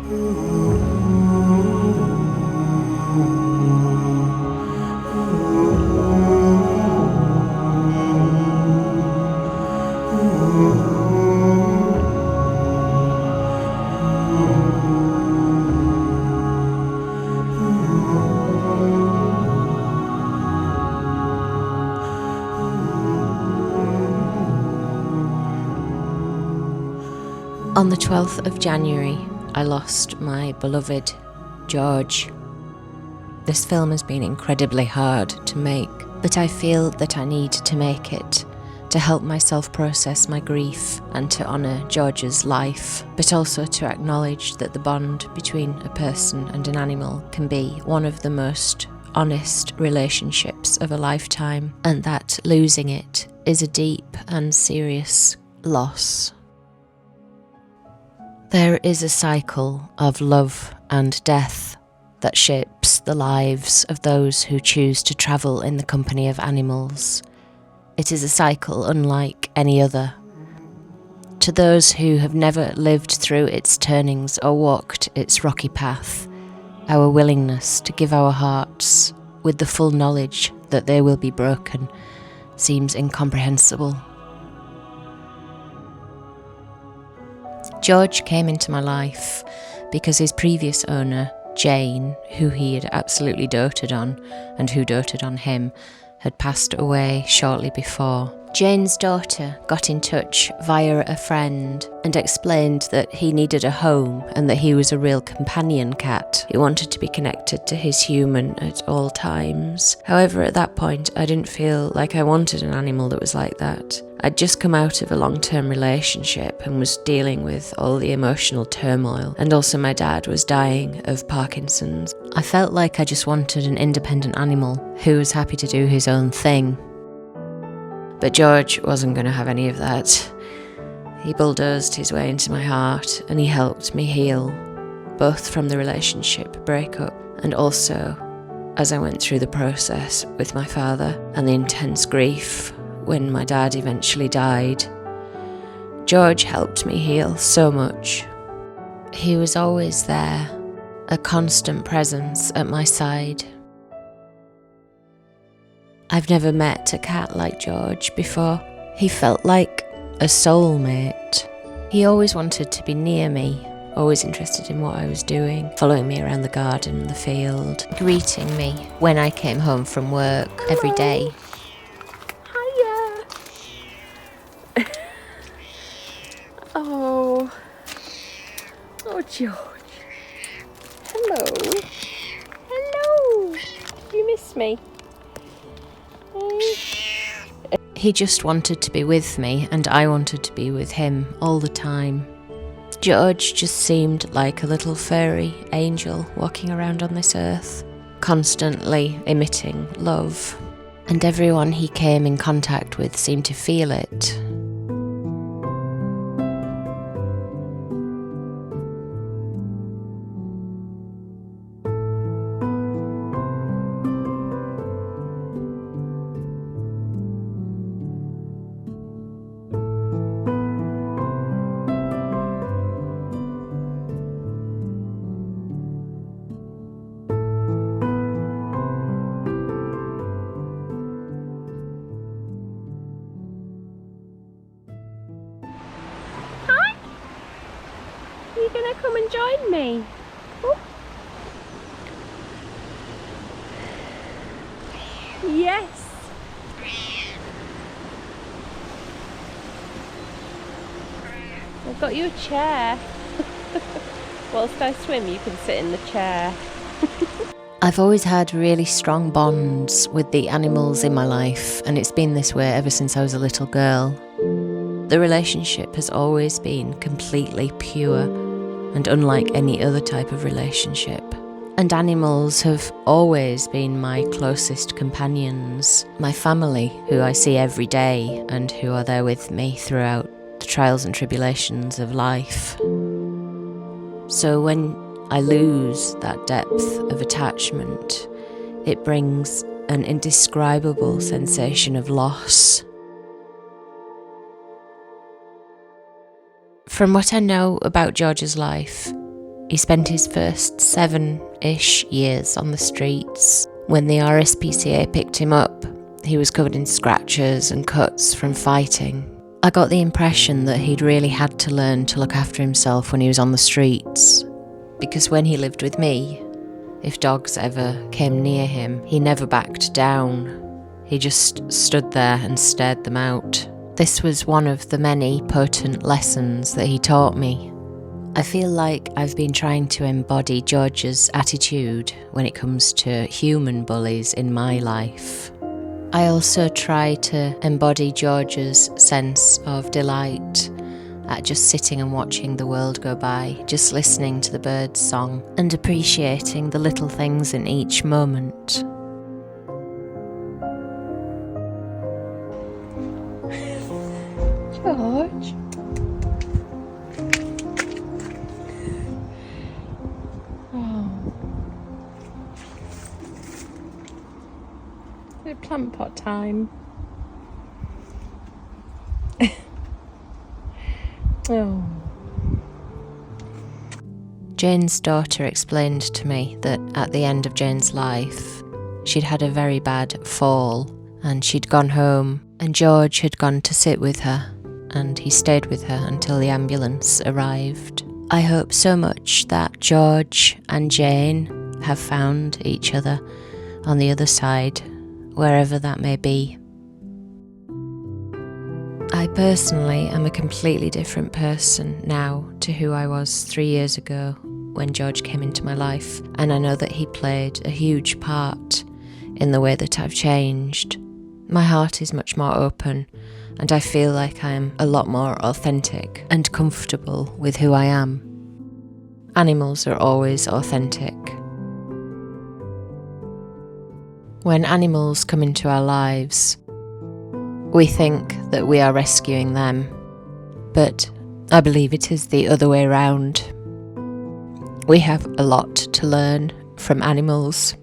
On the 12th of January, I lost my beloved George. This film has been incredibly hard to make, but I feel that I need to make it to help myself process my grief and to honour George's life, but also to acknowledge that the bond between a person and an animal can be one of the most honest relationships of a lifetime, and that losing it is a deep and serious loss. There is a cycle of love and death that shapes the lives of those who choose to travel in the company of animals. It is a cycle unlike any other. To those who have never lived through its turnings or walked its rocky path, our willingness to give our hearts with the full knowledge that they will be broken seems incomprehensible. George came into my life because his previous owner, Jane, who he had absolutely doted on and who doted on him, had passed away shortly before. Jane's daughter got in touch via a friend and explained that he needed a home and that he was a real companion cat. He wanted to be connected to his human at all times. However, at that point, I didn't feel like I wanted an animal that was like that. I'd just come out of a long-term relationship and was dealing with all the emotional turmoil, and also my dad was dying of Parkinson's. I felt like I just wanted an independent animal who was happy to do his own thing. But George wasn't going to have any of that. He bulldozed his way into my heart and he helped me heal, both from the relationship breakup and also as I went through the process with my father and the intense grief when my dad eventually died. George helped me heal so much. He was always there, a constant presence at my side. I've never met a cat like George before. He felt like a soulmate. He always wanted to be near me, always interested in what I was doing, following me around the garden and the field, greeting me when I came home from work every day. Hiya! Oh, George. Hello. Hello. Do you miss me? He just wanted to be with me, and I wanted to be with him all the time. George just seemed like a little furry angel walking around on this earth, constantly emitting love. And everyone he came in contact with seemed to feel it. Are you gonna come and join me? Oh. Yes. I've got you a chair. Whilst I swim, you can sit in the chair. I've always had really strong bonds with the animals in my life, and it's been this way ever since I was a little girl. The relationship has always been completely pure and unlike any other type of relationship. And animals have always been my closest companions, my family, who I see every day and who are there with me throughout the trials and tribulations of life. So when I lose that depth of attachment, it brings an indescribable sensation of loss. From what I know about George's life, He spent his first 7-ish years on the streets. When the RSPCA picked him up, he was covered in scratches and cuts from fighting. I got the impression that he'd really had to learn to look after himself when he was on the streets, because when he lived with me, if dogs ever came near him, he never backed down. He just stood there and stared them out. This was one of the many potent lessons that he taught me. I feel like I've been trying to embody George's attitude when it comes to human bullies in my life. I also try to embody George's sense of delight at just sitting and watching the world go by, just listening to the birds' song and appreciating the little things in each moment. George. Oh. Is it plant pot time? Oh. Jane's daughter explained to me that at the end of Jane's life, she'd had a very bad fall and she'd gone home and George had gone to sit with her and he stayed with her until the ambulance arrived. I hope so much that George and Jane have found each other on the other side, wherever that may be. I personally am a completely different person now to who I was 3 years ago when George came into my life, and I know that he played a huge part in the way that I've changed. My heart is much more open, and I feel like I am a lot more authentic and comfortable with who I am. Animals are always authentic. When animals come into our lives, we think that we are rescuing them, but I believe it is the other way around. We have a lot to learn from animals.